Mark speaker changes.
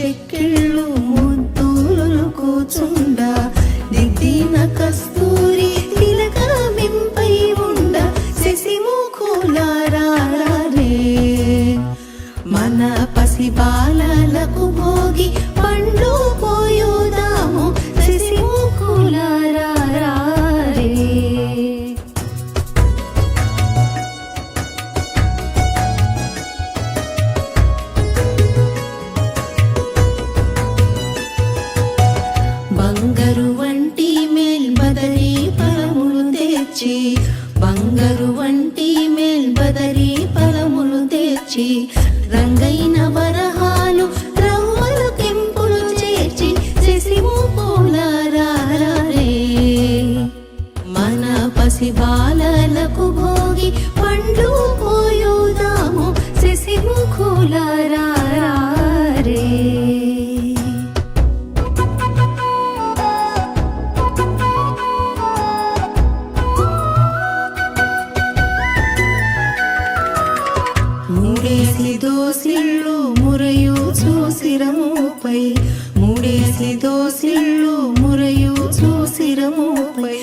Speaker 1: చెక్కిళ్ళు ముద్దులు కూచుండ దిద్దిన కస్తూరి తిలకమింపై ఉండ శశిముఖులారే మన పసిబాలలకు భోగి పండ్లు పోయుదాము శశిముఖులారే. బంగారు వంటి మేల్బదరి ఫలములు తెచ్చి బంగారు వంటి మేల్బదరి ఫలములు తెచ్చి రంగైన వరహాలు రవ్వలు కెంపులు చేర్చి శశిముఖులారే మన పసిబాలలకు భోగి పండ్లు పోయుదాము శశిముఖులారే. మూడేసి దోసిళ్ళు మురయు చూసిరముపై మూడేసి దోసిళ్ళు మురయు చూసిరముపై